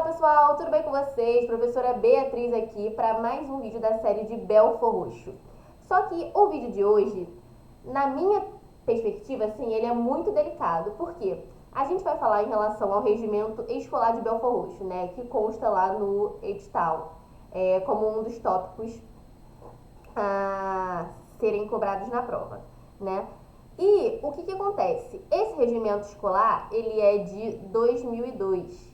pessoal, tudo bem com vocês? Professora Beatriz aqui para mais um vídeo da série de Belfor Roxo. Só que o vídeo de hoje, na minha perspectiva, assim, ele é muito delicado. Por quê? A gente vai falar em relação ao regimento escolar de Belfor Roxo, né? Que consta lá no edital, como um dos tópicos a serem cobrados na prova, né? E o que acontece? Esse regimento escolar, ele é de 2002.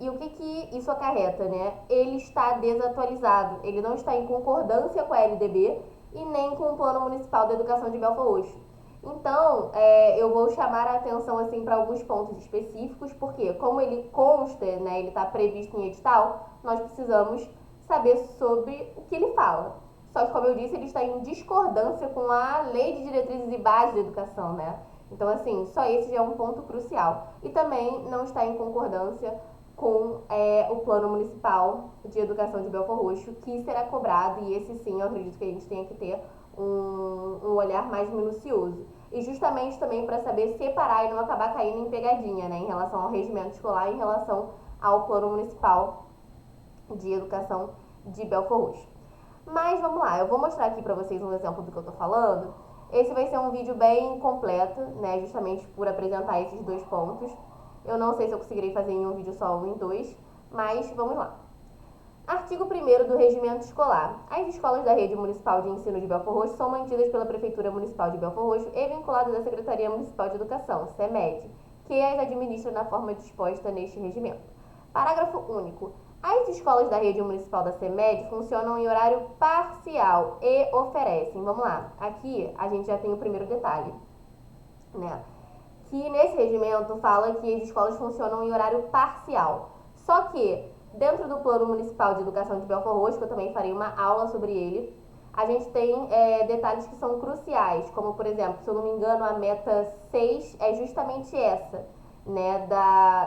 E o que isso acarreta, né? Ele está desatualizado, ele não está em concordância com a LDB e nem com o Plano Municipal de Educação de Belfor Roxo. Então, eu vou chamar a atenção assim para alguns pontos específicos, porque como ele consta, né, ele está previsto em edital, nós precisamos saber sobre o que ele fala. Só que, como eu disse, ele está em discordância com a Lei de Diretrizes e Bases da Educação, né? Então, assim, só esse já é um ponto crucial. E também não está em concordância com o Plano Municipal de Educação de Belfor Roxo, que será cobrado, e esse sim eu acredito que a gente tenha que ter um olhar mais minucioso. E justamente também para saber separar e não acabar caindo em pegadinha, né, em relação ao regimento escolar e em relação ao Plano Municipal de Educação de Belfor Roxo. Mas vamos lá, eu vou mostrar aqui para vocês um exemplo do que eu tô falando. Esse vai ser um vídeo bem completo, né, justamente por apresentar esses dois pontos. Eu não sei se eu conseguirei fazer em um vídeo só ou em dois, mas vamos lá. Artigo 1º do Regimento Escolar. As escolas da Rede Municipal de Ensino de Belfor Roxo são mantidas pela Prefeitura Municipal de Belfor Roxo e vinculadas à Secretaria Municipal de Educação, SEMED, que as administra na forma disposta neste regimento. Parágrafo único. As escolas da Rede Municipal da SEMED funcionam em horário parcial e oferecem, vamos lá, aqui a gente já tem o primeiro detalhe, né? Que nesse regimento fala que as escolas funcionam em horário parcial. Só que, dentro do Plano Municipal de Educação de Belfor Roxo, que eu também farei uma aula sobre ele, a gente tem detalhes que são cruciais, como, por exemplo, se eu não me engano, a meta 6 é justamente essa, né,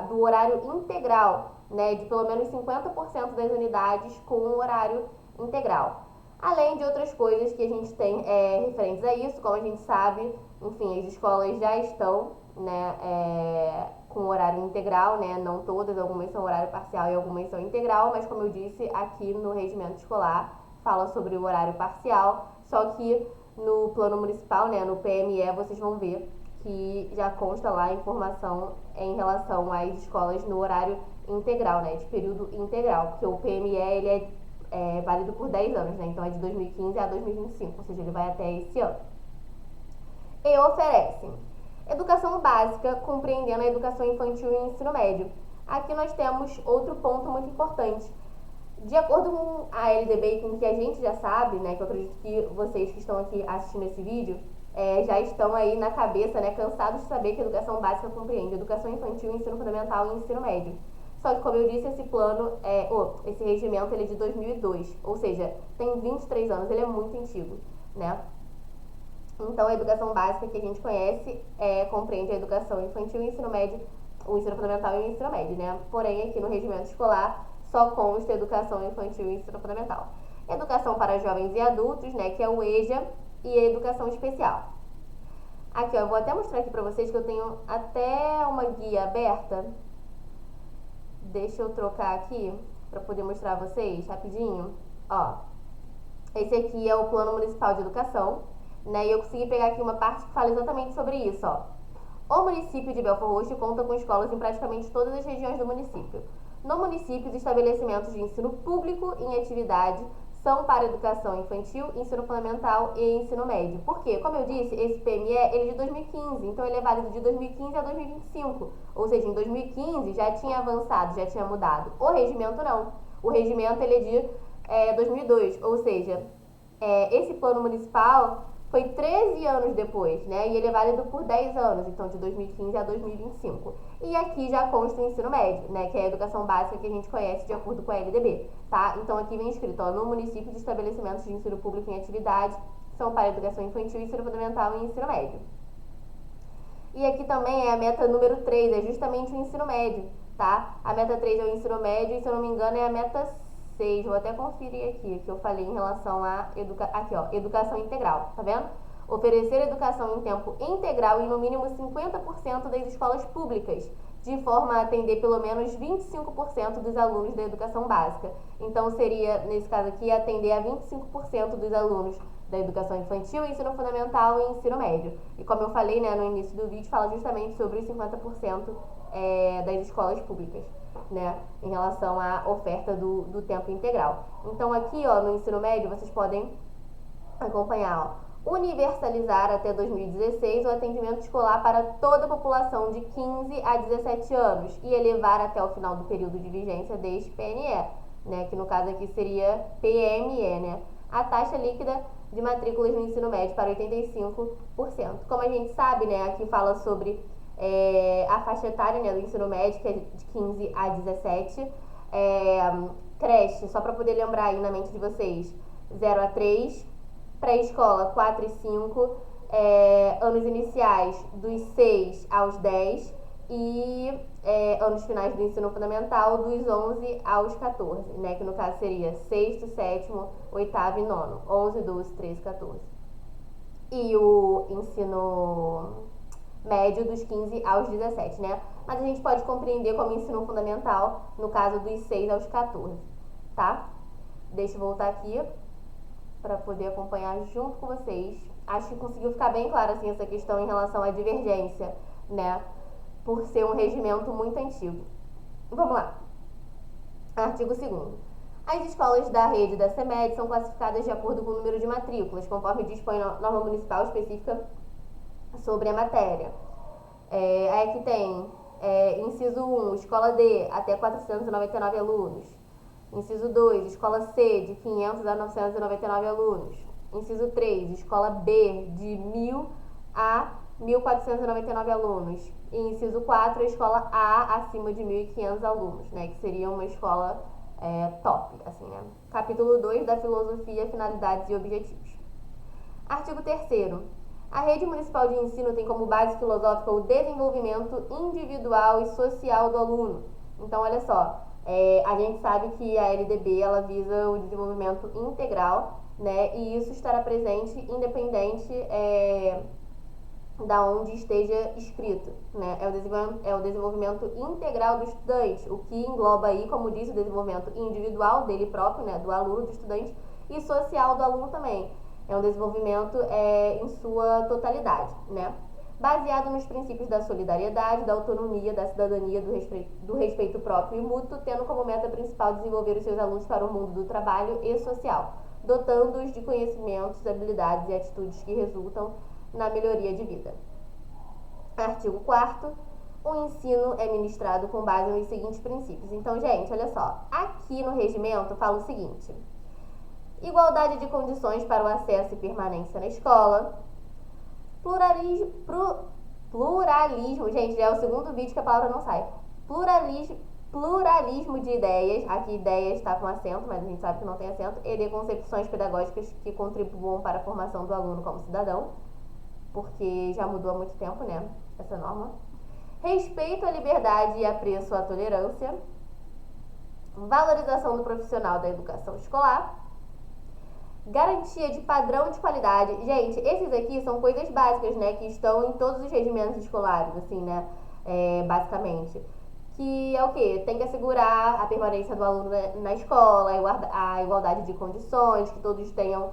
do horário integral, né, de pelo menos 50% das unidades com um horário integral. Além de outras coisas que a gente tem referentes a isso, como a gente sabe, enfim, as escolas já estão, né, com horário integral, né, não todas, algumas são horário parcial e algumas são integral, mas como eu disse, aqui no regimento escolar fala sobre o horário parcial, só que no plano municipal, né, no PME, vocês vão ver que já consta lá a informação em relação às escolas no horário integral, né, de período integral, porque o PME ele é válido por 10 anos, né, então é de 2015 a 2025, ou seja, ele vai até esse ano. E oferecem educação básica, compreendendo a educação infantil e ensino médio. Aqui nós temos outro ponto muito importante. De acordo com a LDB e com o que a gente já sabe, né, que eu acredito que vocês que estão aqui assistindo esse vídeo já estão aí na cabeça, né, cansados de saber que a educação básica compreende educação infantil, ensino fundamental e ensino médio. Só que, como eu disse, esse plano, esse regimento, ele é de 2002, ou seja, tem 23 anos, ele é muito antigo, né? Então, a educação básica que a gente conhece compreende a educação infantil, ensino médio, o ensino fundamental e o ensino médio, né? Porém, aqui no regimento escolar, só consta educação infantil e ensino fundamental. Educação para jovens e adultos, né? Que é o EJA, e a educação especial. Aqui, ó, eu vou até mostrar aqui pra vocês que eu tenho até uma guia aberta. Deixa eu trocar aqui pra poder mostrar a vocês rapidinho. Ó, esse aqui é o Plano Municipal de Educação, né? E eu consegui pegar aqui uma parte que fala exatamente sobre isso, ó. O município de Belfor Roxo conta com escolas em praticamente todas as regiões do município. No município, os estabelecimentos de ensino público em atividade são para educação infantil, ensino fundamental e ensino médio. Por quê? Como eu disse, esse PME ele é de 2015, então ele é válido de 2015 a 2025. Ou seja, em 2015 já tinha avançado, já tinha mudado. O regimento não. O regimento ele é de 2002, ou seja, esse plano municipal foi 13 anos depois, né? E ele é válido por 10 anos, então de 2015 a 2025. E aqui já consta o ensino médio, né? Que é a educação básica que a gente conhece de acordo com a LDB, tá? Então aqui vem escrito, ó, no município de estabelecimentos de ensino público em atividade são para educação infantil, ensino fundamental e ensino médio. E aqui também é a meta número 3, é justamente o ensino médio, tá? A meta 3 é o ensino médio e, se eu não me engano, é a meta 6. Vou até conferir aqui, que eu falei em relação a educação integral, tá vendo? Oferecer educação em tempo integral em no mínimo 50% das escolas públicas de forma a atender pelo menos 25% dos alunos da educação básica. Então, seria, nesse caso aqui, atender a 25% dos alunos da educação infantil, ensino fundamental e ensino médio. E como eu falei, né, no início do vídeo, fala justamente sobre os 50% das escolas públicas, né, em relação à oferta do tempo integral. Então, aqui, ó, no ensino médio, vocês podem acompanhar, ó, universalizar até 2016 o atendimento escolar para toda a população de 15 a 17 anos e elevar até o final do período de vigência deste PNE, né, que no caso aqui seria PME, né, a taxa líquida de matrículas no ensino médio para 85%. Como a gente sabe, né, aqui fala sobre a faixa etária, né, do ensino médio, que é de 15 a 17, creche, só para poder lembrar aí na mente de vocês, 0 a 3, pré-escola 4 e 5, anos iniciais dos 6 aos 10 e anos finais do ensino fundamental dos 11 aos 14, né, que no caso seria 6º, 7º, 8º e 9º, 11, 12, 13, 14. E o ensino médio dos 15 aos 17, né? Mas a gente pode compreender como ensino fundamental no caso dos 6 aos 14, tá? Deixa eu voltar aqui para poder acompanhar junto com vocês. Acho que conseguiu ficar bem clara assim essa questão em relação à divergência, né? Por ser um regimento muito antigo. Vamos lá. Artigo 2º. As escolas da rede da CEMED são classificadas de acordo com o número de matrículas, conforme dispõe a norma municipal específica sobre a matéria. Aí aqui tem inciso 1, escola D, até 499 alunos. Inciso 2, escola C, de 500 a 999 alunos. Inciso 3, escola B, de 1.000 a 1.499 alunos. E inciso 4, a escola A, acima de 1.500 alunos, né, que seria uma escola top, assim, né. Capítulo 2 da Filosofia, Finalidades e Objetivos. Artigo 3º. A rede municipal de ensino tem como base filosófica o desenvolvimento individual e social do aluno. Então, olha só, a gente sabe que a LDB ela visa o desenvolvimento integral, né, e isso estará presente independente da onde esteja escrito, né, é o desenvolvimento integral do estudante, o que engloba aí, como disse, o desenvolvimento individual dele próprio, né, do aluno, do estudante, e social do aluno também. É um desenvolvimento em sua totalidade, né? Baseado nos princípios da solidariedade, da autonomia, da cidadania, do respeito próprio e mútuo, tendo como meta principal desenvolver os seus alunos para o mundo do trabalho e social, dotando-os de conhecimentos, habilidades e atitudes que resultam na melhoria de vida. Artigo 4º. O ensino é ministrado com base nos seguintes princípios. Então, gente, olha só, aqui no regimento fala o seguinte: igualdade de condições para o acesso e permanência na escola, pluralismo, gente, já é o segundo vídeo que a palavra não sai, pluralismo de ideias, aqui ideias está com acento, mas a gente sabe que não tem acento, e de concepções pedagógicas que contribuam para a formação do aluno como cidadão, porque já mudou há muito tempo, né, essa norma. Respeito à liberdade e apreço à tolerância, valorização do profissional da educação escolar, garantia de padrão de qualidade. Gente, esses aqui são coisas básicas, né, que estão em todos os regimentos escolares, assim, né, basicamente. Que é o quê? Tem que assegurar a permanência do aluno na escola, a igualdade de condições, que todos tenham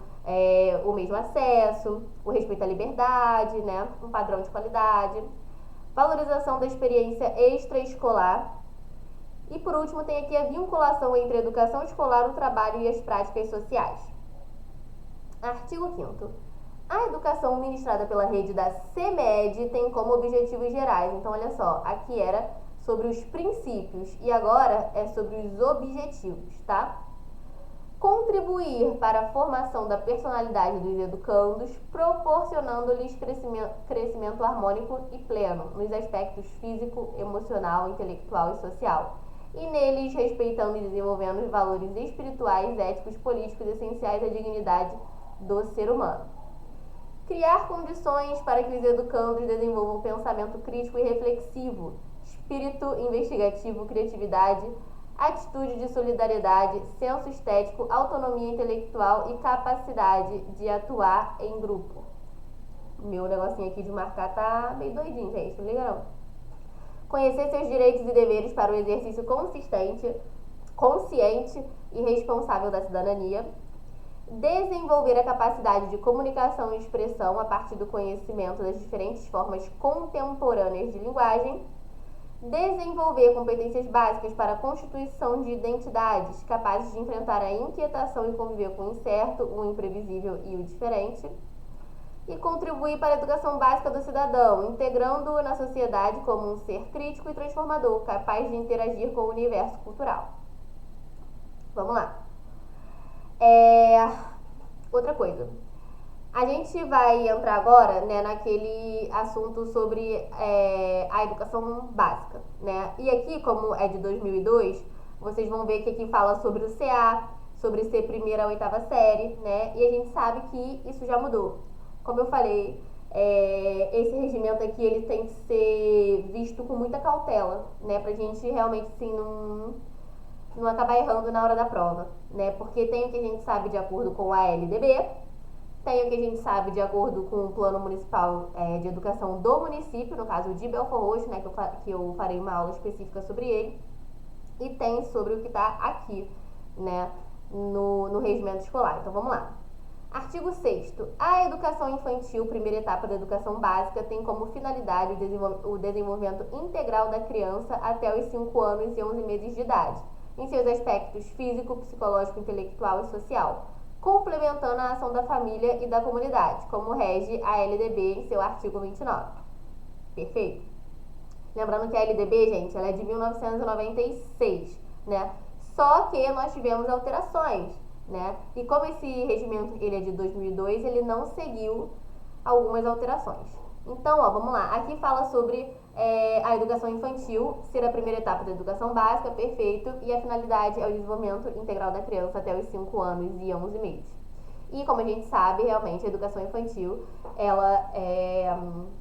o mesmo acesso, o respeito à liberdade, né, um padrão de qualidade, valorização da experiência extraescolar. E por último tem aqui a vinculação entre a educação escolar, o trabalho e as práticas sociais. Artigo 5º. A educação ministrada pela rede da CEMED tem como objetivos gerais. Então, olha só, aqui era sobre os princípios e agora é sobre os objetivos, tá? Contribuir para a formação da personalidade dos educandos, proporcionando-lhes crescimento harmônico e pleno nos aspectos físico, emocional, intelectual e social, e neles respeitando e desenvolvendo os valores espirituais, éticos, políticos essenciais à dignidade do ser humano. Criar condições para que os educandos desenvolvam pensamento crítico e reflexivo, espírito investigativo, criatividade, atitude de solidariedade, senso estético, autonomia intelectual e capacidade de atuar em grupo. Meu negocinho aqui de marcar tá meio doidinho, gente, não liga não. conhecer seus direitos e deveres para o exercício consciente e responsável da cidadania, desenvolver a capacidade de comunicação e expressão a partir do conhecimento das diferentes formas contemporâneas de linguagem, desenvolver competências básicas para a constituição de identidades capazes de enfrentar a inquietação e conviver com o incerto, o imprevisível e o diferente, e contribuir para a educação básica do cidadão, integrando-o na sociedade como um ser crítico e transformador, capaz de interagir com o universo cultural. Vamos lá. Outra coisa. A gente vai entrar agora, né, naquele assunto sobre a educação básica, né? E aqui, como é de 2002, vocês vão ver que aqui fala sobre o CA, sobre ser primeira a oitava série, né? E a gente sabe que isso já mudou. Como eu falei, esse regimento aqui, ele tem que ser visto com muita cautela, né? Pra gente realmente, assim, não acabar errando na hora da prova, né? Porque tem o que a gente sabe de acordo com a LDB, tem o que a gente sabe de acordo com o Plano Municipal de Educação do município, no caso de Belford Roxo, né, que eu farei uma aula específica sobre ele, e tem sobre o que está aqui, né, no regimento escolar. Então vamos lá. Artigo 6º. A educação infantil, primeira etapa da educação básica, tem como finalidade o desenvolvimento integral da criança até os 5 anos e 11 meses de idade, em seus aspectos físico, psicológico, intelectual e social, complementando a ação da família e da comunidade, como rege a LDB em seu artigo 29. Perfeito? Lembrando que a LDB, gente, ela é de 1996, né? Só que nós tivemos alterações, né? E como esse regimento ele é de 2002, ele não seguiu algumas alterações. Então, vamos lá. Aqui fala sobre a educação infantil ser a primeira etapa da educação básica, perfeito, e a finalidade é o desenvolvimento integral da criança até os 5 anos e 11 meses. E como a gente sabe, realmente, a educação infantil, ela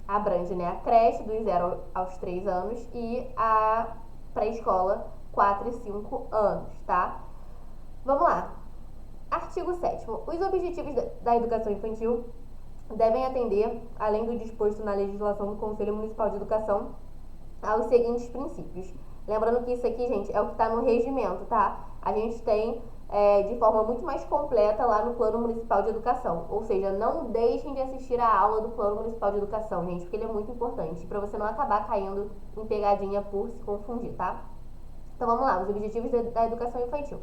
abrange, né, a creche dos 0 aos 3 anos e a pré-escola 4 e 5 anos, tá? Vamos lá. Artigo 7º. Os objetivos da educação infantil devem atender, além do disposto na legislação do Conselho Municipal de Educação, aos seguintes princípios. Lembrando que isso aqui, gente, é o que está no regimento, tá? A gente tem de forma muito mais completa lá no Plano Municipal de Educação. Ou seja, não deixem de assistir a aula do Plano Municipal de Educação, gente, porque ele é muito importante, para você não acabar caindo em pegadinha por se confundir, tá? Então vamos lá, os objetivos da educação infantil.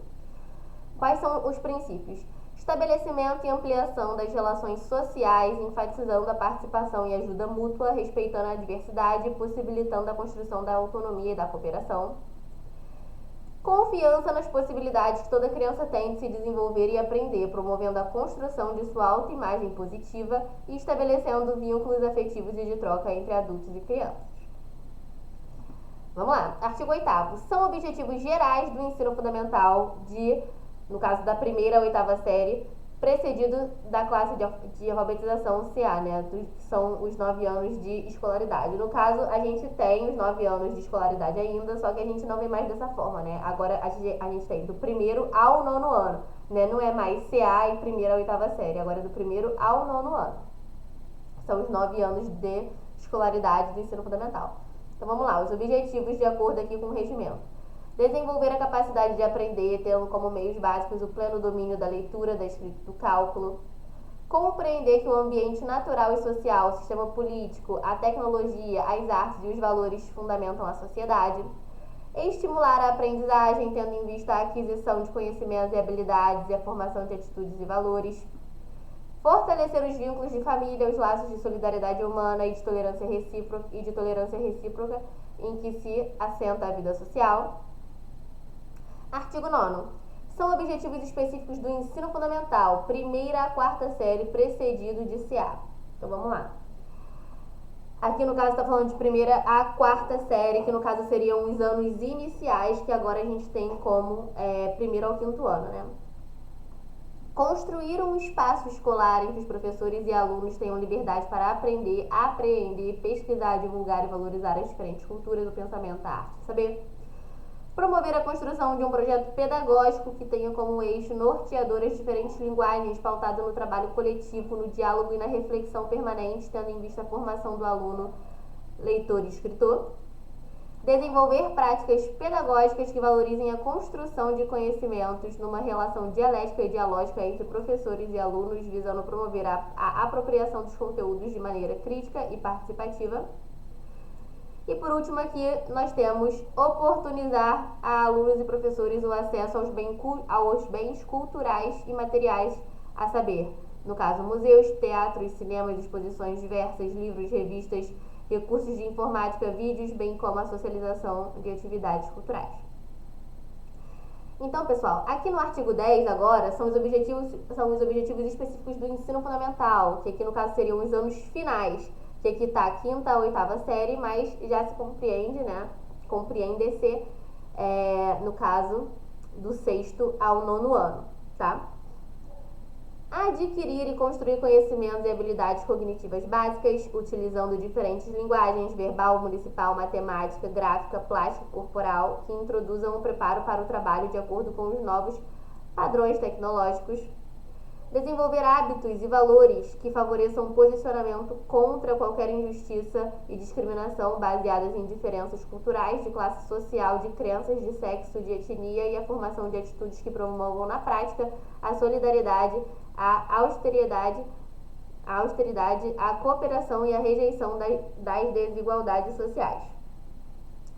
Quais são os princípios? Estabelecimento e ampliação das relações sociais, enfatizando a participação e ajuda mútua, respeitando a diversidade e possibilitando a construção da autonomia e da cooperação. Confiança nas possibilidades que toda criança tem de se desenvolver e aprender, promovendo a construção de sua autoimagem positiva e estabelecendo vínculos afetivos e de troca entre adultos e crianças. Vamos lá. Artigo 8º. São objetivos gerais do ensino fundamental no caso da primeira a oitava série, precedido da classe de alfabetização CA, né? Que são os 9 anos de escolaridade. No caso, a gente tem os 9 anos de escolaridade ainda, só que a gente não vê mais dessa forma, né? Agora a gente tem do primeiro ao 9º ano, né? Não é mais CA e primeira a oitava série, agora é do primeiro ao 9º ano. São os 9 anos de escolaridade do ensino fundamental. Então vamos lá, os objetivos de acordo aqui com o regimento. Desenvolver a capacidade de aprender, tendo como meios básicos o pleno domínio da leitura, da escrita e do cálculo. Compreender que o ambiente natural e social, o sistema político, a tecnologia, as artes e os valores fundamentam a sociedade. Estimular a aprendizagem, tendo em vista a aquisição de conhecimentos e habilidades e a formação de atitudes e valores. Fortalecer os vínculos de família, os laços de solidariedade humana e de tolerância recíproca em que se assenta a vida social. Artigo 9º. São objetivos específicos do ensino fundamental, primeira a quarta série, precedido de CA. Então vamos lá. Aqui no caso está falando de primeira a quarta série, que no caso seriam os anos iniciais, que agora a gente tem como primeiro ao 5º ano, né? Construir um espaço escolar em que os professores e alunos tenham liberdade para aprender, apreender, pesquisar, divulgar e valorizar as diferentes culturas, o pensamento, a arte, saber. Promover a construção de um projeto pedagógico que tenha como eixo norteador as diferentes linguagens, pautado no trabalho coletivo, no diálogo e na reflexão permanente, tendo em vista a formação do aluno, leitor e escritor. Desenvolver práticas pedagógicas que valorizem a construção de conhecimentos numa relação dialética e dialógica entre professores e alunos, visando promover a apropriação dos conteúdos de maneira crítica e participativa. E por último aqui nós temos oportunizar a alunos e professores o acesso aos bens culturais e materiais, a saber, no caso, museus, teatros, cinemas, exposições diversas, livros, revistas, recursos de informática, vídeos, bem como a socialização de atividades culturais. Então, pessoal, aqui no artigo 10 agora são os objetivos específicos do ensino fundamental, que aqui no caso seriam os anos finais, que aqui está a 5ª a 8ª série, mas já se compreende, né? Compreende-se, no caso, do 6º ao 9º ano, tá? Adquirir e construir conhecimentos e habilidades cognitivas básicas, utilizando diferentes linguagens, verbal, municipal, matemática, gráfica, plástica, corporal, que introduzam o preparo para o trabalho de acordo com os novos padrões tecnológicos. Desenvolver hábitos e valores que favoreçam um posicionamento contra qualquer injustiça e discriminação baseadas em diferenças culturais, de classe social, de crenças, de sexo, de etnia e a formação de atitudes que promovam na prática a solidariedade, a austeridade, a cooperação e a rejeição das desigualdades sociais.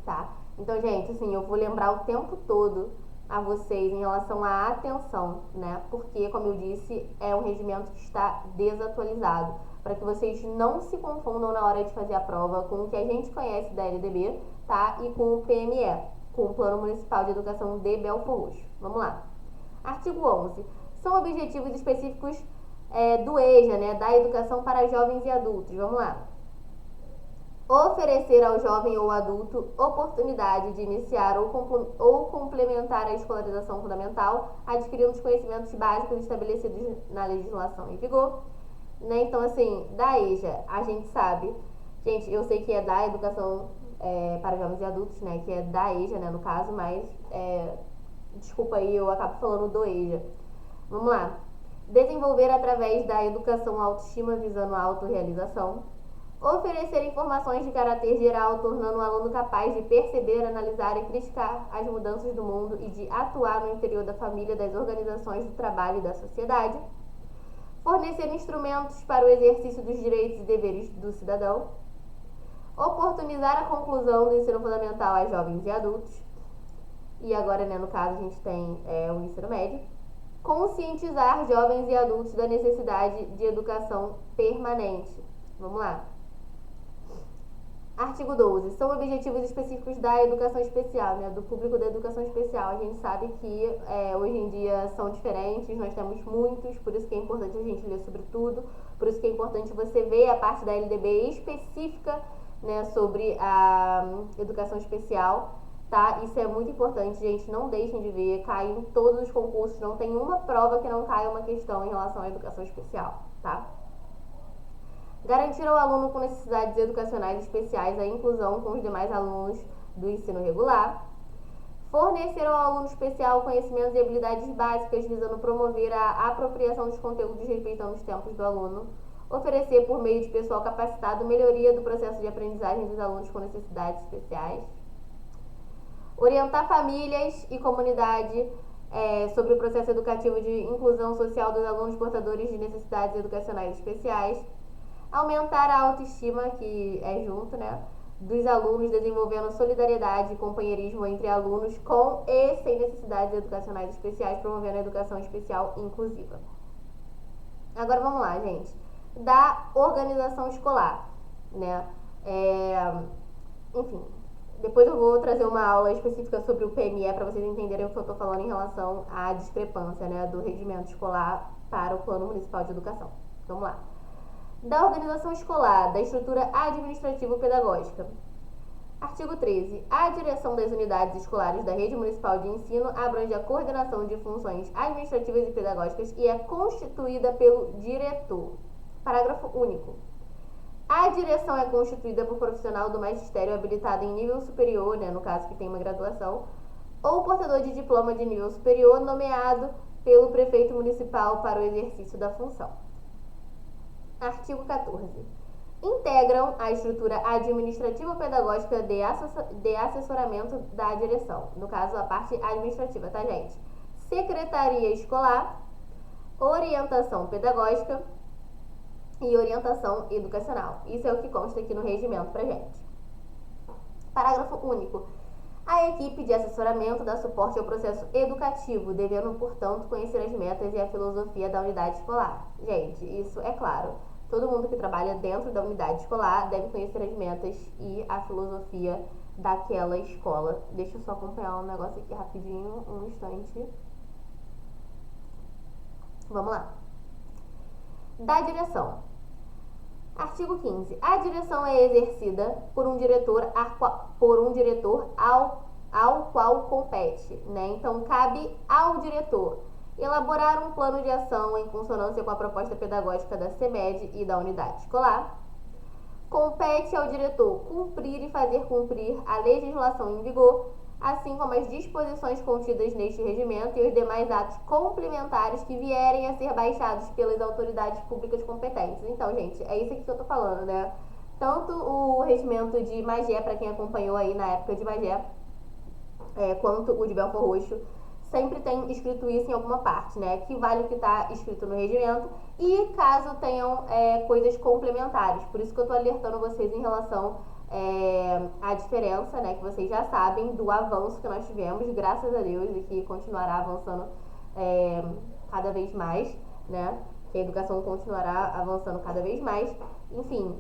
Tá? Então, gente, assim, eu vou lembrar o tempo todo a vocês em relação à atenção, né? Porque, como eu disse, é um regimento que está desatualizado, para que vocês não se confundam na hora de fazer a prova com o que a gente conhece da LDB, tá? E com o PME, com o Plano Municipal de Educação de Belford Roxo. Vamos lá. Artigo 11. São objetivos específicos do EJA, né? Da educação para jovens e adultos. Vamos lá. Oferecer ao jovem ou adulto oportunidade de iniciar ou complementar a escolarização fundamental, adquirindo os conhecimentos básicos estabelecidos na legislação em vigor. Né? Então, assim, da EJA, a gente sabe, gente, eu sei que é da educação para jovens e adultos, né? Que é da EJA, né, no caso, mas desculpa aí, eu acabo falando do EJA. Vamos lá. Desenvolver através da educação a autoestima visando a autorrealização. Oferecer informações de caráter geral, tornando o aluno capaz de perceber, analisar e criticar as mudanças do mundo e de atuar no interior da família, das organizações do trabalho e da sociedade. Fornecer instrumentos para o exercício dos direitos e deveres do cidadão. Oportunizar a conclusão do ensino fundamental a jovens e adultos. E agora, né, no caso, a gente tem o ensino médio. Conscientizar jovens e adultos da necessidade de educação permanente. Vamos lá. Artigo 12. São objetivos específicos da educação especial, né? Do público da educação especial. A gente sabe que hoje em dia são diferentes, nós temos muitos, por isso que é importante a gente ler sobre tudo, por isso que é importante você ver a parte da LDB específica, né, sobre a educação especial, tá? Isso é muito importante, gente, não deixem de ver, cai em todos os concursos, não tem uma prova que não caia uma questão em relação à educação especial, tá? Garantir ao aluno com necessidades educacionais especiais a inclusão com os demais alunos do ensino regular. Fornecer ao aluno especial conhecimentos e habilidades básicas visando promover a apropriação dos conteúdos respeitando os tempos do aluno. Oferecer, por meio de pessoal capacitado, melhoria do processo de aprendizagem dos alunos com necessidades especiais. Orientar famílias e comunidade sobre o processo educativo de inclusão social dos alunos portadores de necessidades educacionais especiais. Aumentar a autoestima, que é junto, né, dos alunos, desenvolvendo solidariedade e companheirismo entre alunos com e sem necessidades educacionais especiais, promovendo a educação especial inclusiva. Agora vamos lá, gente. Da organização escolar, né? Enfim, depois eu vou trazer uma aula específica sobre o PME para vocês entenderem o que eu estou falando em relação à discrepância, né, do regimento escolar para o Plano Municipal de Educação. Vamos lá. Da organização escolar, da estrutura administrativo-pedagógica. Artigo 13. A direção das unidades escolares da rede municipal de ensino abrange a coordenação de funções administrativas e pedagógicas e é constituída pelo diretor. Parágrafo único. A direção é constituída por profissional do magistério habilitado em nível superior, né, no caso que tem uma graduação, ou portador de diploma de nível superior nomeado pelo prefeito municipal para o exercício da função. Artigo 14. integram a estrutura administrativo-pedagógica de assessoramento da direção. No caso, a parte administrativa, tá, gente? Secretaria escolar, orientação pedagógica e orientação educacional. Isso é o que consta aqui no regimento pra gente. Parágrafo único. A equipe de assessoramento dá suporte ao processo educativo, devendo, portanto, conhecer as metas e a filosofia da unidade escolar. Gente, isso é claro. Todo mundo que trabalha dentro da unidade escolar deve conhecer as metas e a filosofia daquela escola. Deixa eu só acompanhar um negócio aqui rapidinho, um instante. Vamos lá. Da direção. Artigo 15. A direção é exercida por um diretor ao qual compete, né? Então, cabe ao diretor elaborar um plano de ação em consonância com a proposta pedagógica da CEMED e da unidade escolar. Compete ao diretor cumprir e fazer cumprir a legislação em vigor, assim como as disposições contidas neste regimento e os demais atos complementares que vierem a ser baixados pelas autoridades públicas competentes. Então, gente, é isso aqui que eu tô falando, né? Tanto o regimento de Magé, para quem acompanhou aí na época de Magé, quanto o de Belford Roxo, sempre tem escrito isso em alguma parte, né? Que vale o que está escrito no regimento e caso tenham coisas complementares. Por isso que eu tô alertando vocês em relação a diferença, né, que vocês já sabem do avanço que nós tivemos, graças a Deus, e que continuará avançando cada vez mais, né, que a educação continuará avançando cada vez mais, enfim,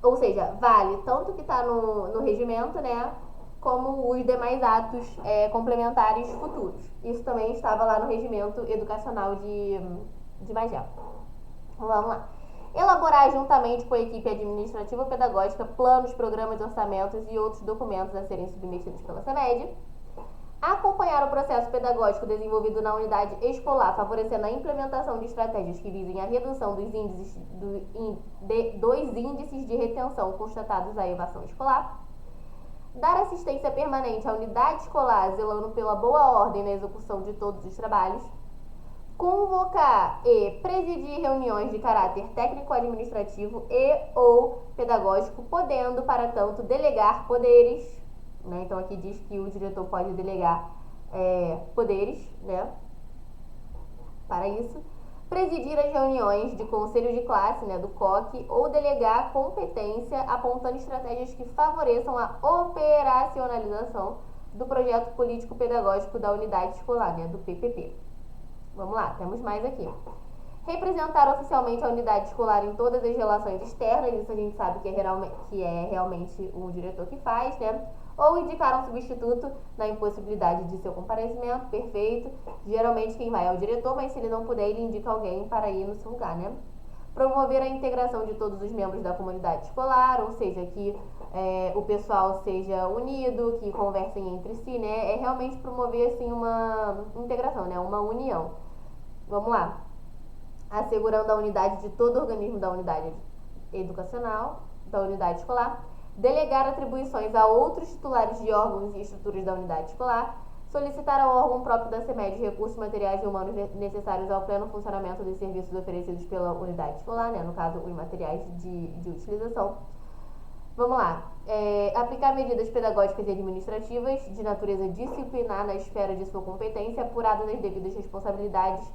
ou seja, vale tanto o que está no regimento, né, como os demais atos complementares futuros. Isso também estava lá no regimento educacional de Magé. Vamos lá. Elaborar juntamente com a equipe administrativa pedagógica planos, programas, orçamentos e outros documentos a serem submetidos pela CEMED. Acompanhar o processo pedagógico desenvolvido na unidade escolar, favorecendo a implementação de estratégias que visem a redução dos índices de retenção constatados à evasão escolar. Dar assistência permanente à unidade escolar, zelando pela boa ordem na execução de todos os trabalhos. Convocar e presidir reuniões de caráter técnico-administrativo e ou pedagógico, podendo, para tanto, delegar poderes, né? Então, aqui diz que o diretor pode delegar poderes, né? Para isso. Presidir as reuniões de conselho de classe, né? Do COC, ou delegar competência, apontando estratégias que favoreçam a operacionalização do projeto político-pedagógico da unidade escolar, né? Do PPP. Vamos lá, temos mais aqui. Representar oficialmente a unidade escolar em todas as relações externas, isso a gente sabe que é realmente o diretor que faz, né? Ou indicar um substituto na impossibilidade de seu comparecimento, perfeito. Geralmente quem vai é o diretor, mas se ele não puder, ele indica alguém para ir no seu lugar, né? Promover a integração de todos os membros da comunidade escolar, ou seja, que o pessoal seja unido, que conversem entre si, né? É realmente promover, assim, uma integração, né? Uma união. Vamos lá. Assegurando a unidade de todo o organismo da unidade educacional, da unidade escolar. Delegar atribuições a outros titulares de órgãos e estruturas da unidade escolar. Solicitar ao órgão próprio da CEMED recursos materiais e humanos necessários ao pleno funcionamento dos serviços oferecidos pela unidade escolar, né? No caso, os materiais de utilização. Vamos lá. Aplicar medidas pedagógicas e administrativas de natureza disciplinar na esfera de sua competência, apuradas as devidas responsabilidades.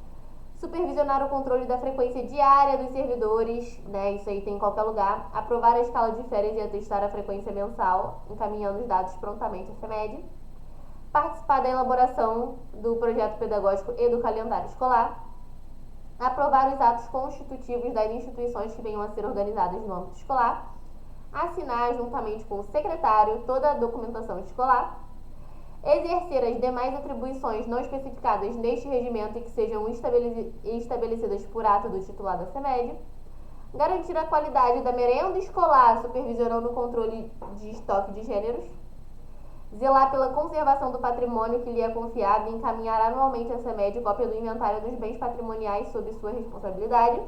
Supervisionar o controle da frequência diária dos servidores, né? Isso aí tem em qualquer lugar. Aprovar a escala de férias e atestar a frequência mensal, encaminhando os dados prontamente à CEMED. Participar da elaboração do projeto pedagógico e do calendário escolar. Aprovar os atos constitutivos das instituições que venham a ser organizadas no âmbito escolar. Assinar, juntamente com o secretário, toda a documentação escolar. Exercer as demais atribuições não especificadas neste regimento e que sejam estabelecidas por ato do titular da CEMED. Garantir a qualidade da merenda escolar, supervisionando o controle de estoque de gêneros. Zelar pela conservação do patrimônio que lhe é confiado e encaminhar anualmente à CEMED cópia do inventário dos bens patrimoniais sob sua responsabilidade.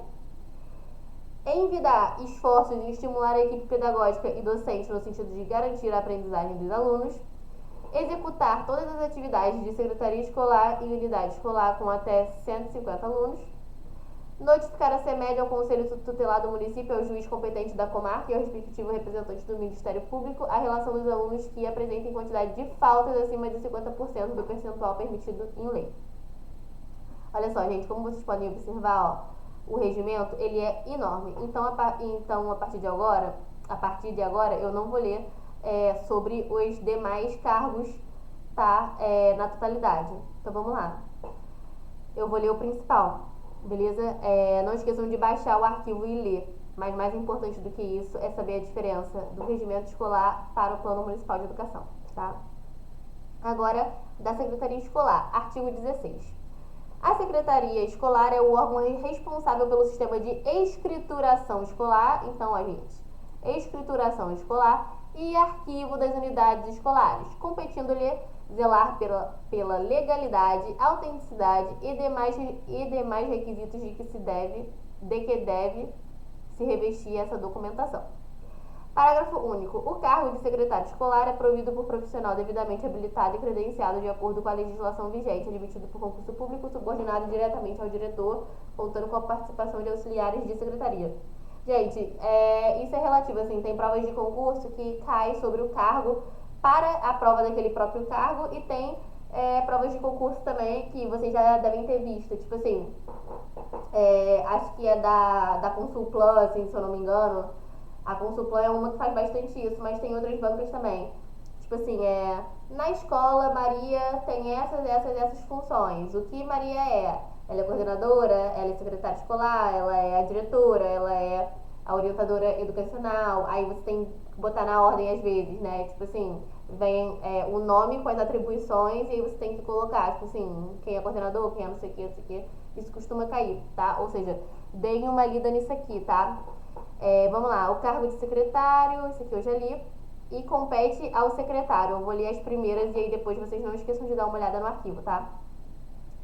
Envidar esforços em estimular a equipe pedagógica e docente no sentido de garantir a aprendizagem dos alunos. Executar todas as atividades de secretaria escolar e unidade escolar com até 150 alunos. Notificar a CEMED ao Conselho Tutelar do município, ao juiz competente da comarca e ao respectivo representante do Ministério Público a relação dos alunos que apresentem quantidade de faltas acima de 50% do percentual permitido em lei. Olha só, gente, como vocês podem observar, ó, o regimento, ele é enorme. Então, a partir de agora, eu não vou ler sobre os demais cargos, tá? Na totalidade. Então, vamos lá. Eu vou ler o principal, beleza? Não esqueçam de baixar o arquivo e ler. Mas mais importante do que isso é saber a diferença do regimento escolar para o Plano Municipal de Educação, tá? Agora, da Secretaria Escolar, artigo 16. A Secretaria Escolar é o órgão responsável pelo sistema de escrituração escolar, então, ó, gente, escrituração escolar e arquivo das unidades escolares, competindo-lhe zelar pela legalidade, autenticidade e demais requisitos de que deve se revestir essa documentação. Parágrafo único. O cargo de secretário escolar é provido por profissional devidamente habilitado e credenciado de acordo com a legislação vigente, admitido por concurso público, subordinado diretamente ao diretor, contando com a participação de auxiliares de secretaria. Gente, isso é relativo, assim, tem provas de concurso que cai sobre o cargo para a prova daquele próprio cargo e tem provas de concurso também que vocês já devem ter visto, tipo assim, acho que é da Consulplan, assim, se eu não me engano. A Consulplan é uma que faz bastante isso, mas tem outras bancas também. Tipo assim, na escola, Maria tem essas funções. O que Maria é? Ela é coordenadora, ela é secretária escolar, ela é a diretora, ela é a orientadora educacional. Aí você tem que botar na ordem às vezes, né? Tipo assim, vem o nome com as atribuições e aí você tem que colocar, tipo assim, quem é coordenador, quem é não sei o que, não sei o que. Isso costuma cair, tá? Ou seja, deem uma lida nisso aqui, tá? Vamos lá, o cargo de secretário, isso aqui eu já li, e compete ao secretário. Eu vou ler as primeiras e aí depois vocês não esqueçam de dar uma olhada no arquivo, tá?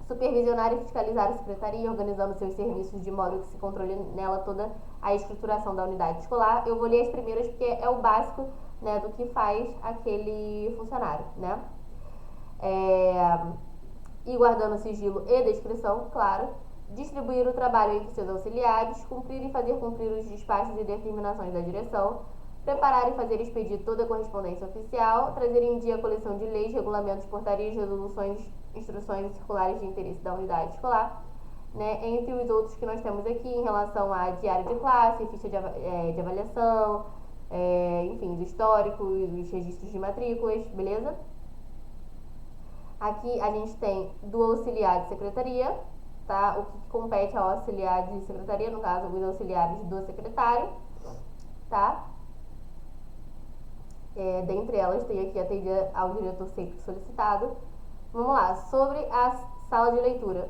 Supervisionar e fiscalizar a secretaria, organizando seus serviços de modo que se controle nela toda a estruturação da unidade escolar. Eu vou ler as primeiras porque é o básico, né, do que faz aquele funcionário, né? E guardando sigilo e descrição, claro. Distribuir o trabalho entre seus auxiliares, cumprir e fazer cumprir os despachos e determinações da direção, preparar e fazer expedir toda a correspondência oficial, trazer em dia a coleção de leis, regulamentos, portarias, resoluções, instruções e circulares de interesse da unidade escolar, né, entre os outros que nós temos aqui em relação a diário de classe, ficha de avaliação, enfim, os históricos, os registros de matrículas, beleza? Aqui a gente tem do auxiliar de secretaria, tá? O que compete ao auxiliar de secretaria, no caso, os auxiliares do secretário, tá? Dentre elas tem aqui atender ao diretor sempre solicitado. Vamos lá, sobre a sala de leitura.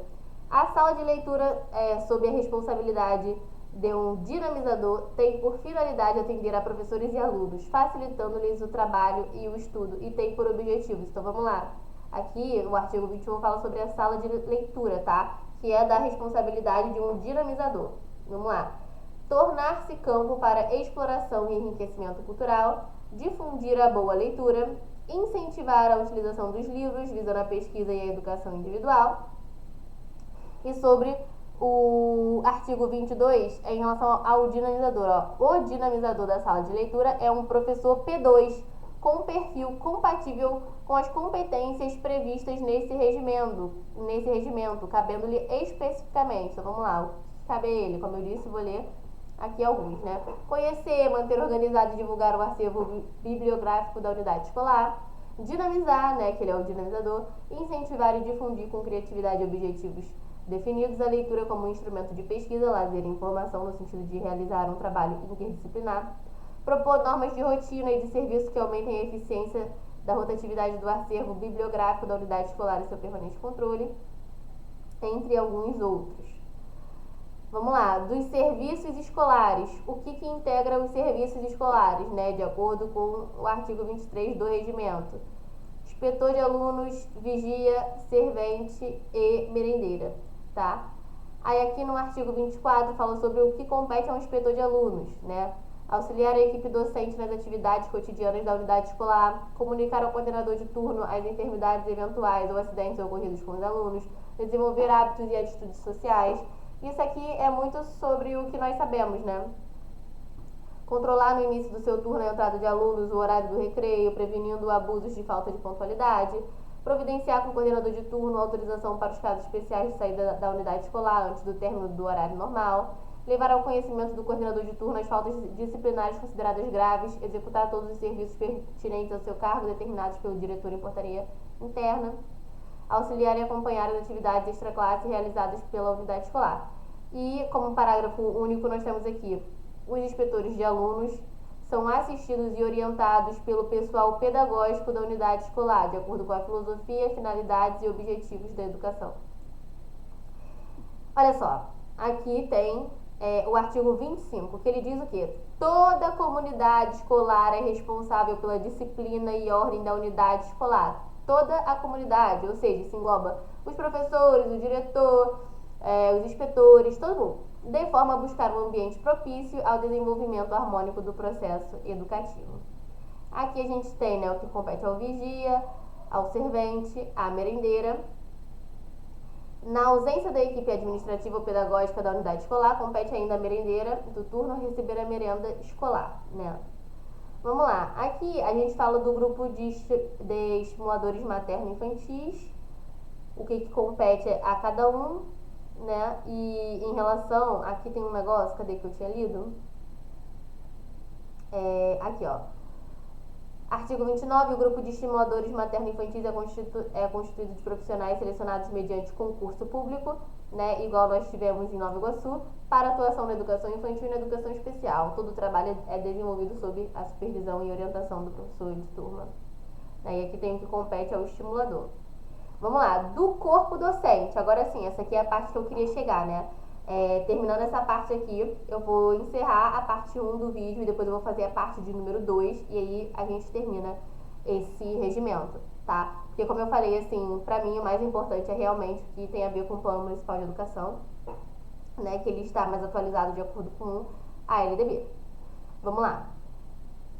A sala de leitura, sob a responsabilidade de um dinamizador, tem por finalidade atender a professores e alunos, facilitando-lhes o trabalho e o estudo, e tem por objetivos. Então vamos lá. Aqui, no artigo 21, fala sobre a sala de leitura, tá? Que é da responsabilidade de um dinamizador. Vamos lá. Tornar-se campo para exploração e enriquecimento cultural, difundir a boa leitura, incentivar a utilização dos livros, visando a pesquisa e a educação individual. E sobre o artigo 22, em relação ao dinamizador, ó. O dinamizador da sala de leitura é um professor P2, com perfil compatível com as competências previstas nesse regimento, cabendo-lhe especificamente. Então vamos lá, o que cabe a ele? Como eu disse, vou ler aqui alguns, né? Conhecer, manter organizado e divulgar o acervo bibliográfico da unidade escolar. Dinamizar, né, que ele é o dinamizador. Incentivar e difundir com criatividade e objetivos definidos a leitura como um instrumento de pesquisa, lazer e informação no sentido de realizar um trabalho interdisciplinar. Propor normas de rotina e de serviço que aumentem a eficiência da rotatividade do acervo bibliográfico da unidade escolar e seu permanente controle, entre alguns outros. Vamos lá, dos serviços escolares. O que integra os serviços escolares, né, de acordo com o artigo 23 do regimento? Inspetor de alunos, vigia, servente e merendeira, tá? Aí aqui no artigo 24 fala sobre o que compete ao inspetor de alunos, né? Auxiliar a equipe docente nas atividades cotidianas da unidade escolar, comunicar ao coordenador de turno as enfermidades eventuais ou acidentes ocorridos com os alunos, desenvolver hábitos e atitudes sociais, Isso aqui é muito sobre o que nós sabemos, né? Controlar no início do seu turno a entrada de alunos, o horário do recreio, prevenindo abusos de falta de pontualidade. Providenciar com o coordenador de turno autorização para os casos especiais de saída da unidade escolar antes do término do horário normal. Levar ao conhecimento do coordenador de turno as faltas disciplinares consideradas graves. Executar todos os serviços pertinentes ao seu cargo determinados pelo diretor em portaria interna. Auxiliar e acompanhar as atividades extraclasse realizadas pela unidade escolar. E, como parágrafo único, nós temos aqui: os inspetores de alunos são assistidos e orientados pelo pessoal pedagógico da unidade escolar, de acordo com a filosofia, finalidades e objetivos da educação. Olha só, aqui tem o artigo 25, que ele diz o quê? Toda comunidade escolar é responsável pela disciplina e ordem da unidade escolar. Toda a comunidade, ou seja, se engloba os professores, o diretor, os inspetores, todo mundo, de forma a buscar um ambiente propício ao desenvolvimento harmônico do processo educativo. Aqui a gente tem, né, o que compete ao vigia, ao servente, à merendeira. Na ausência da equipe administrativa ou pedagógica da unidade escolar, compete ainda a merendeira do turno receber a merenda escolar, né? Vamos lá, aqui a gente fala do grupo de estimuladores materno-infantis, o que compete a cada um, né? E em relação, aqui tem um negócio, cadê que eu tinha lido? Aqui, ó. Artigo 29, o grupo de estimuladores materno-infantis é constituído de profissionais selecionados mediante concurso público, né, igual nós tivemos em Nova Iguaçu, para atuação na educação infantil e na educação especial. Todo o trabalho é desenvolvido sob a supervisão e orientação do professor de turma. E aqui tem o que compete ao estimulador. Vamos lá, do corpo docente. Agora sim, essa aqui é a parte que eu queria chegar, né? Terminando essa parte aqui, eu vou encerrar a parte 1 do vídeo e depois eu vou fazer a parte de número 2 e aí a gente termina esse regimento, tá? Porque como eu falei, assim, pra mim o mais importante é realmente o que tem a ver com o Plano Municipal de Educação, né? Que ele está mais atualizado de acordo com a LDB. Vamos lá.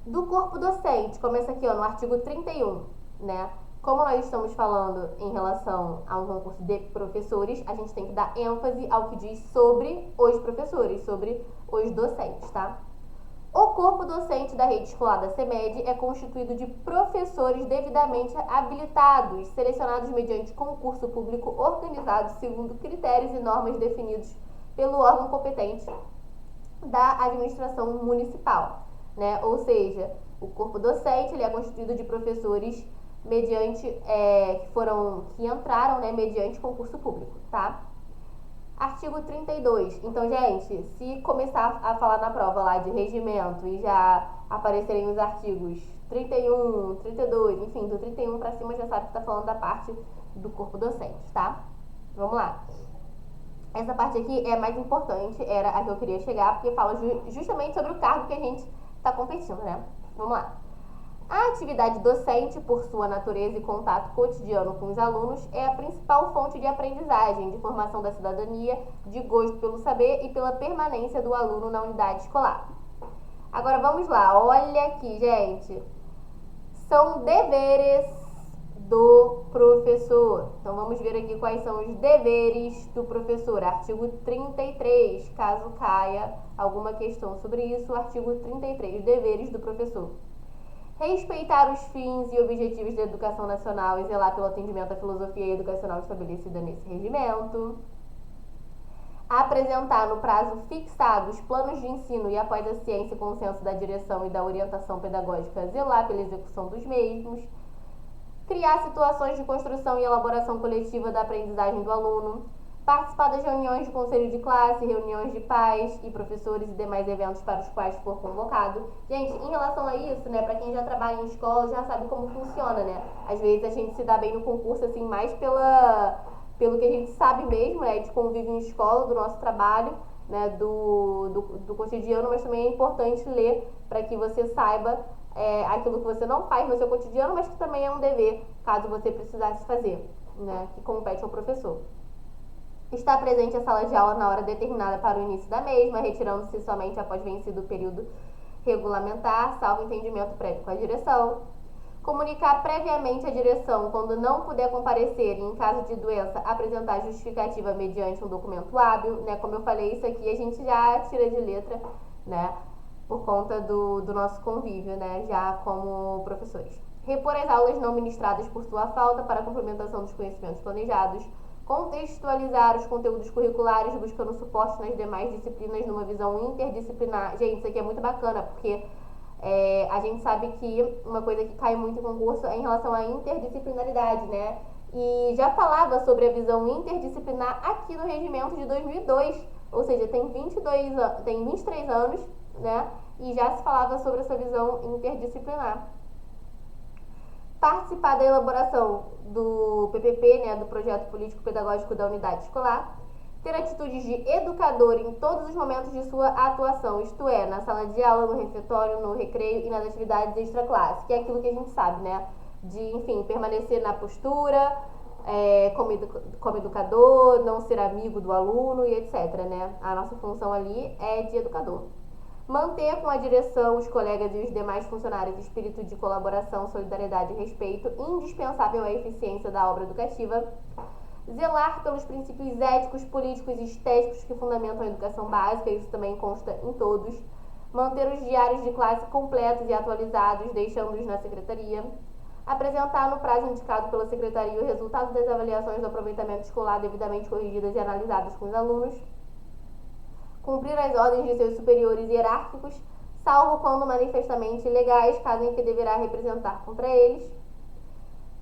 Do corpo docente, começa aqui, ó, no artigo 31, né? Como nós estamos falando em relação a um concurso de professores, a gente tem que dar ênfase ao que diz sobre os professores, sobre os docentes, tá? O corpo docente da rede escolar da CEMED é constituído de professores devidamente habilitados, selecionados mediante concurso público organizado segundo critérios e normas definidos pelo órgão competente da administração municipal, né? Ou seja, o corpo docente ele é constituído de professores que entraram, né, mediante concurso público, tá? Artigo 32. Então, gente, se começar a falar na prova lá de regimento e já aparecerem os artigos 31, 32, enfim, do 31 pra cima já sabe que tá falando da parte do corpo docente, tá? Vamos lá. Essa parte aqui é mais importante, era a que eu queria chegar, porque fala justamente sobre o cargo que a gente tá competindo, né? Vamos lá. A atividade docente, por sua natureza e contato cotidiano com os alunos, é a principal fonte de aprendizagem, de formação da cidadania, de gosto pelo saber e pela permanência do aluno na unidade escolar. Agora vamos lá, olha aqui, gente. São deveres do professor. Então vamos ver aqui quais são os deveres do professor. Artigo 33, caso caia alguma questão sobre isso, artigo 33, deveres do professor. Respeitar os fins e objetivos da educação nacional e zelar pelo atendimento à filosofia educacional estabelecida nesse regimento. Apresentar no prazo fixado os planos de ensino e após a ciência e consenso da direção e da orientação pedagógica, zelar pela execução dos mesmos. Criar situações de construção e elaboração coletiva da aprendizagem do aluno. Participar das reuniões de conselho de classe, reuniões de pais e professores e demais eventos para os quais for convocado. Gente, em relação a isso, né, pra quem já trabalha em escola, já sabe como funciona, né? Às vezes a gente se dá bem no concurso, assim, mais pelo que a gente sabe mesmo, né, de convívio em escola, do nosso trabalho, né, do cotidiano, mas também é importante ler para que você saiba aquilo que você não faz no seu cotidiano, mas que também é um dever, caso você precisasse fazer, né, que compete ao professor. Está presente a sala de aula na hora determinada para o início da mesma, retirando-se somente após vencido o período regulamentar, salvo entendimento prévio com a direção. Comunicar previamente à direção quando não puder comparecer e, em caso de doença, apresentar justificativa mediante um documento hábil, né? Como eu falei, isso aqui a gente já tira de letra, né? Por conta do nosso convívio, né? Já como professores. Repor as aulas não ministradas por sua falta para a complementação dos conhecimentos planejados. Contextualizar os conteúdos curriculares, buscando suporte nas demais disciplinas numa visão interdisciplinar. Gente, isso aqui é muito bacana, porque a gente sabe que uma coisa que cai muito em concurso é em relação à interdisciplinaridade, né? E já falava sobre a visão interdisciplinar aqui no regimento de 2002, ou seja, tem 23 anos, né? E já se falava sobre essa visão interdisciplinar. Participar da elaboração do PPP, né, do Projeto Político Pedagógico da Unidade Escolar. Ter atitudes de educador em todos os momentos de sua atuação, isto é, na sala de aula, no refeitório, no recreio e nas atividades extra-classe, que é aquilo que a gente sabe, né? De, enfim, permanecer na postura, como educador, não ser amigo do aluno e etc, né? A nossa função ali é de educador. Manter com a direção, os colegas e os demais funcionários espírito de colaboração, solidariedade e respeito, indispensável à eficiência da obra educativa. Zelar pelos princípios éticos, políticos e estéticos que fundamentam a educação básica, isso também consta em todos. Manter os diários de classe completos e atualizados, deixando-os na secretaria. Apresentar no prazo indicado pela secretaria o resultado das avaliações do aproveitamento escolar devidamente corrigidas e analisadas com os alunos. Cumprir as ordens de seus superiores hierárquicos, salvo quando manifestamente ilegais, caso em que deverá representar contra eles.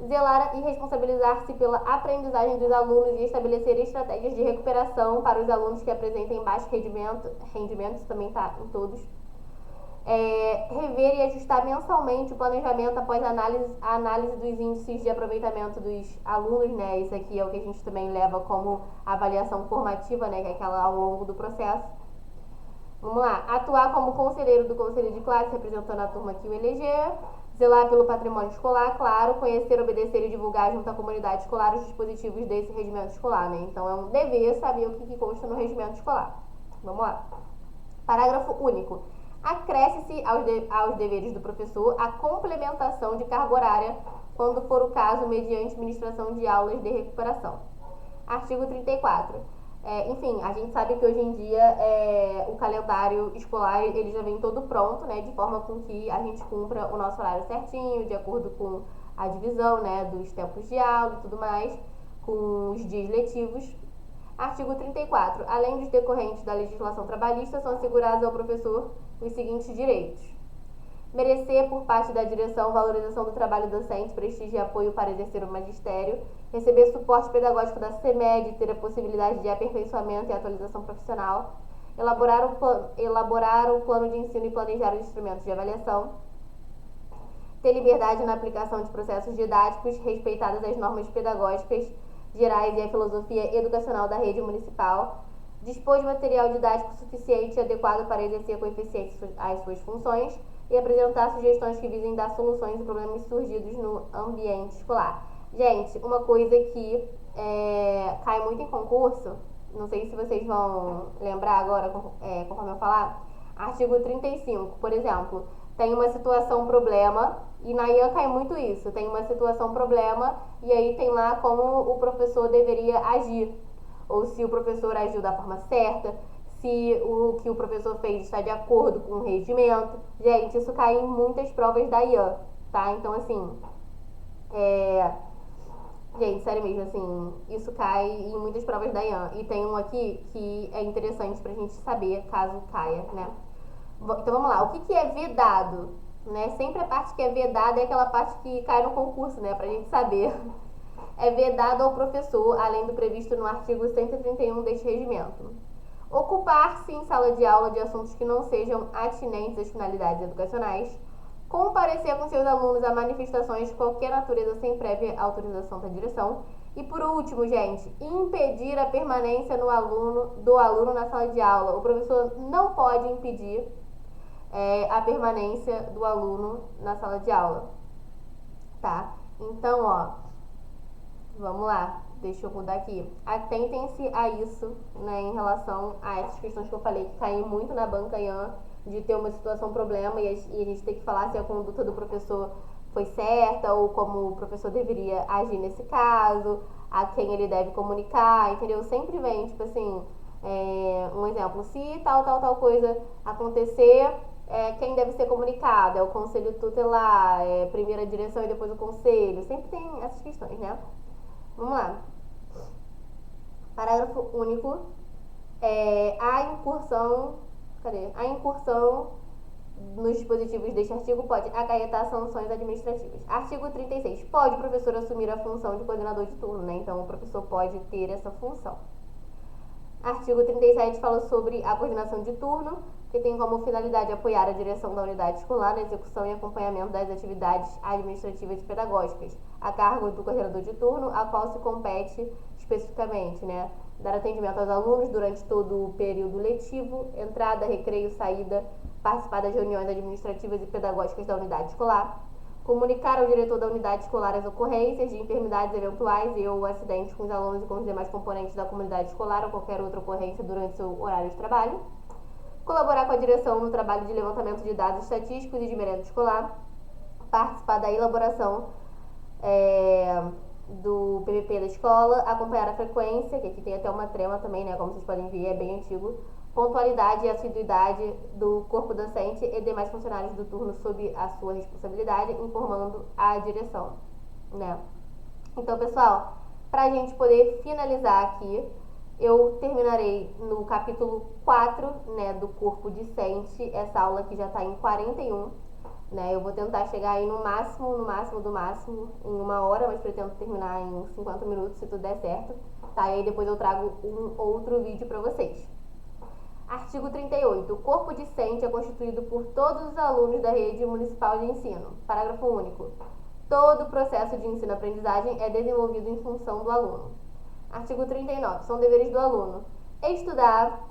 Zelar e responsabilizar-se pela aprendizagem dos alunos e estabelecer estratégias de recuperação para os alunos que apresentem baixo rendimento, isso também está em todos. Rever e ajustar mensalmente o planejamento após a análise dos índices de aproveitamento dos alunos, né? Isso aqui é o que a gente também leva como avaliação formativa, né? Que é aquela ao longo do processo. Vamos lá. Atuar como conselheiro do conselho de classe, representando a turma que o eleger. Zelar pelo patrimônio escolar, claro. Conhecer, obedecer e divulgar junto à comunidade escolar os dispositivos desse regimento escolar, né? Então, é um dever saber o que consta no regimento escolar. Vamos lá. Parágrafo único. Acresce-se aos deveres do professor a complementação de carga horária, quando for o caso, mediante ministração de aulas de recuperação. Artigo 34. Enfim, a gente sabe que hoje em dia o calendário escolar ele já vem todo pronto, né, de forma com que a gente cumpra o nosso horário certinho, de acordo com a divisão, né, dos tempos de aula e tudo mais, com os dias letivos. Artigo 34. Além dos decorrentes da legislação trabalhista, são assegurados ao professor os seguintes direitos: merecer, por parte da direção, valorização do trabalho docente, prestígio e apoio para exercer o magistério, receber suporte pedagógico da CEMED, ter a possibilidade de aperfeiçoamento e atualização profissional, elaborar o plano de ensino e planejar os instrumentos de avaliação, ter liberdade na aplicação de processos didáticos, respeitadas as normas pedagógicas gerais e a filosofia educacional da rede municipal, dispor de material didático suficiente e adequado para exercer com eficiência as suas funções e apresentar sugestões que visem dar soluções a problemas surgidos no ambiente escolar. Gente, uma coisa que cai muito em concurso, não sei se vocês vão lembrar agora, conforme eu falar, artigo 35, por exemplo, tem uma situação problema, e na IAN cai muito isso, tem uma situação problema, e aí tem lá como o professor deveria agir, ou se o professor agiu da forma certa, se o que o professor fez está de acordo com o regimento. Gente, isso cai em muitas provas da IAN, tá? Então, assim, gente, sério mesmo, assim, isso cai em muitas provas da IAN. E tem um aqui que é interessante pra gente saber, caso caia, né? Então, vamos lá. O que é vedado? Né? Sempre a parte que é vedada é aquela parte que cai no concurso, né? Pra gente saber. É vedado ao professor, além do previsto no artigo 131 deste regimento: ocupar-se em sala de aula de assuntos que não sejam atinentes às finalidades educacionais, comparecer com seus alunos a manifestações de qualquer natureza sem prévia autorização da direção, e por último, gente, impedir a permanência do aluno na sala de aula. O professor não pode impedir a permanência do aluno na sala de aula, tá? Então, ó, vamos lá, deixa eu mudar aqui. Atentem-se a isso, né, em relação a essas questões que eu falei, que caem muito na banca IAN, de ter uma situação problema e a gente tem que falar se a conduta do professor foi certa ou como o professor deveria agir nesse caso, a quem ele deve comunicar, entendeu? Sempre vem, tipo assim, um exemplo, se tal coisa acontecer, quem deve ser comunicado? É o conselho tutelar, primeira direção e depois o conselho. Sempre tem essas questões, né? Vamos lá. Parágrafo único. A incursão. Cadê? A incursão nos dispositivos deste artigo pode acarretar sanções administrativas. Artigo 36. Pode o professor assumir a função de coordenador de turno, né? Então o professor pode ter essa função. Artigo 37 fala sobre a coordenação de turno, que tem como finalidade apoiar a direção da unidade escolar na execução e acompanhamento das atividades administrativas e pedagógicas, a cargo do coordenador de turno, a qual se compete especificamente, né? Dar atendimento aos alunos durante todo o período letivo, entrada, recreio, saída, participar das reuniões administrativas e pedagógicas da unidade escolar, comunicar ao diretor da unidade escolar as ocorrências de enfermidades eventuais e ou acidentes com os alunos e com os demais componentes da comunidade escolar ou qualquer outra ocorrência durante seu horário de trabalho, colaborar com a direção no trabalho de levantamento de dados estatísticos e de merenda escolar, participar da elaboração do PPP da escola, acompanhar a frequência, que aqui tem até uma trema também, né, como vocês podem ver, é bem antigo, pontualidade e assiduidade do corpo docente e demais funcionários do turno sob a sua responsabilidade, informando a direção, né. Então, pessoal, pra gente poder finalizar aqui, eu terminarei no capítulo 4, né, do corpo discente, essa aula aqui já tá em 41, né, eu vou tentar chegar aí no máximo em 1 hora, mas pretendo terminar em 50 minutos, se tudo der certo, tá, e aí depois eu trago um outro vídeo pra vocês. Artigo 38. O corpo discente é constituído por todos os alunos da rede municipal de ensino. Parágrafo único. Todo o processo de ensino-aprendizagem é desenvolvido em função do aluno. Artigo 39. São deveres do aluno: estudar,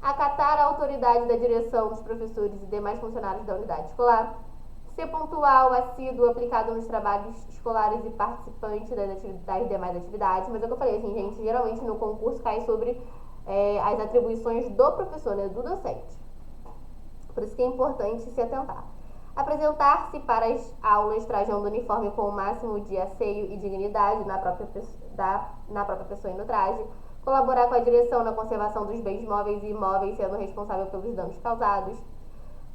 acatar a autoridade da direção dos professores e demais funcionários da unidade escolar, ser pontual, assíduo, aplicado nos trabalhos escolares e participante das demais atividades. Mas é o que eu falei, assim, gente, geralmente no concurso cai sobre as atribuições do professor, né, do docente. Por isso que é importante se atentar. Apresentar-se para as aulas trajando uniforme com o máximo de asseio e dignidade na própria pessoa e no traje. Colaborar com a direção na conservação dos bens móveis e imóveis, sendo responsável pelos danos causados.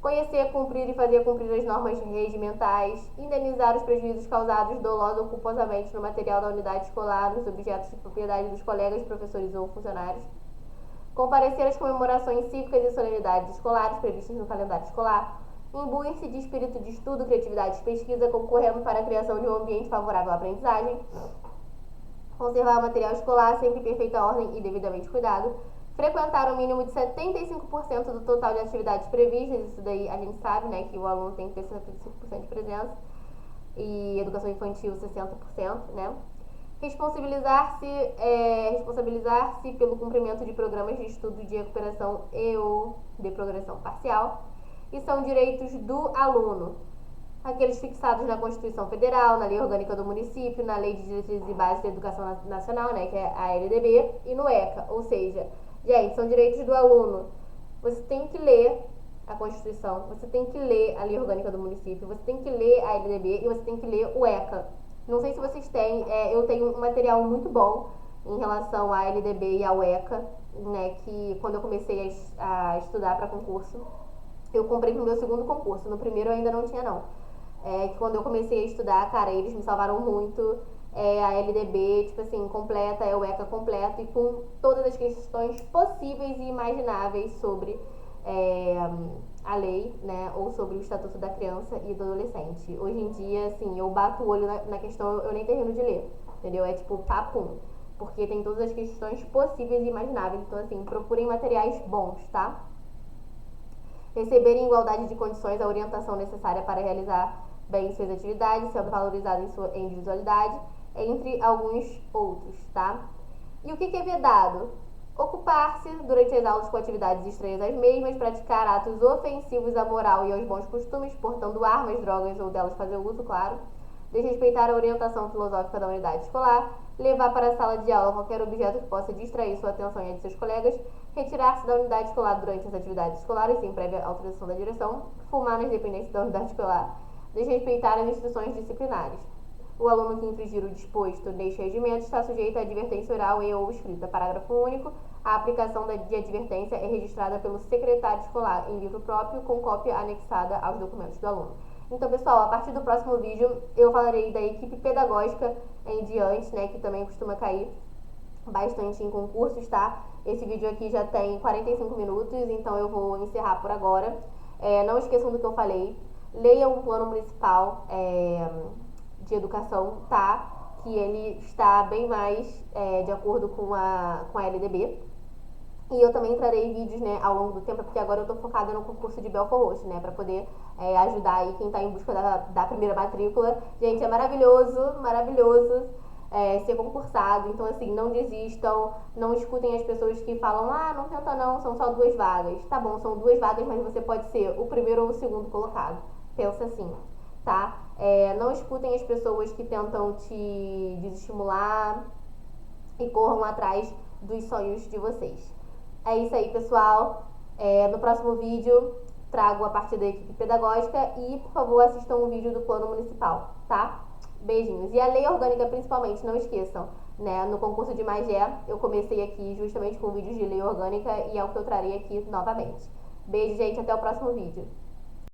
Conhecer, cumprir e fazer cumprir as normas regimentais. Indenizar os prejuízos causados dolosa ou culposamente no material da unidade escolar, nos objetos de propriedade dos colegas, professores ou funcionários. Comparecer às comemorações cívicas e solenidades escolares previstas no calendário escolar. Imbuir-se de espírito de estudo, criatividade e pesquisa, concorrendo para a criação de um ambiente favorável à aprendizagem. Conservar o material escolar sempre em perfeita ordem e devidamente cuidado. Frequentar o mínimo de 75% do total de atividades previstas. Isso daí a gente sabe, né, que o aluno tem que ter 75% de presença. E educação infantil 60%, né? Responsabilizar-se pelo cumprimento de programas de estudo de recuperação e ou de progressão parcial. E são direitos do aluno, aqueles fixados na Constituição Federal, na Lei Orgânica do Município, na Lei de Diretrizes e Bases da Educação Nacional, né, que é a LDB, e no ECA. Ou seja, gente, são direitos do aluno. Você tem que ler a Constituição, você tem que ler a Lei Orgânica do Município, você tem que ler a LDB e você tem que ler o ECA. Não sei se vocês têm, eu tenho um material muito bom em relação à LDB e ao ECA, né, que quando eu comecei a estudar para concurso, eu comprei pro meu segundo concurso, no primeiro eu ainda não tinha não. Que quando eu comecei a estudar, cara, eles me salvaram muito, a LDB, tipo assim, completa, o ECA completo e com todas as questões possíveis e imagináveis sobre a lei, né, ou sobre o Estatuto da Criança e do Adolescente. Hoje em dia, assim, eu bato o olho na questão, eu nem termino de ler, entendeu? É tipo, papum, porque tem todas as questões possíveis e imagináveis. Então, assim, procurem materiais bons, tá? Receber em igualdade de condições a orientação necessária para realizar bem suas atividades, sendo valorizado em sua individualidade, entre alguns outros, tá? E o que é vedado? Ocupar-se durante as aulas com atividades estranhas às mesmas, praticar atos ofensivos à moral e aos bons costumes, portando armas, drogas ou delas fazer uso, claro, desrespeitar a orientação filosófica da unidade escolar, levar para a sala de aula qualquer objeto que possa distrair sua atenção e a de seus colegas, retirar-se da unidade escolar durante as atividades escolares sem prévia autorização da direção, fumar nas dependências da unidade escolar, desrespeitar as instruções disciplinares. O aluno que infringir o disposto neste regimento está sujeito a advertência oral e ou escrita. Parágrafo único. A aplicação de advertência é registrada pelo secretário escolar em livro próprio, com cópia anexada aos documentos do aluno. Então, pessoal, a partir do próximo vídeo eu falarei da equipe pedagógica em diante, né, que também costuma cair bastante em concursos, tá? Esse vídeo aqui já tem 45 minutos, então eu vou encerrar por agora. Não esqueçam do que eu falei. Leiam o plano municipal de educação, tá? Que ele está bem mais de acordo com a LDB. E eu também trarei vídeos, né, ao longo do tempo, porque agora eu tô focada no concurso de Belfort Roxo, né, pra poder ajudar aí quem tá em busca da primeira matrícula. Gente, é maravilhoso, maravilhoso ser concursado. Então, assim, não desistam, não escutem as pessoas que falam, não tenta não, são só 2 vagas. Tá bom, são 2 vagas, mas você pode ser o primeiro ou o segundo colocado. Pensa assim, tá? Não escutem as pessoas que tentam te desestimular e corram atrás dos sonhos de vocês. É isso aí, pessoal. No próximo vídeo trago a parte da equipe pedagógica e, por favor, assistam o vídeo do plano municipal, tá? Beijinhos. E a lei orgânica, principalmente, não esqueçam, né? No concurso de Magé, eu comecei aqui justamente com vídeos de lei orgânica e é o que eu trarei aqui novamente. Beijo, gente. Até o próximo vídeo.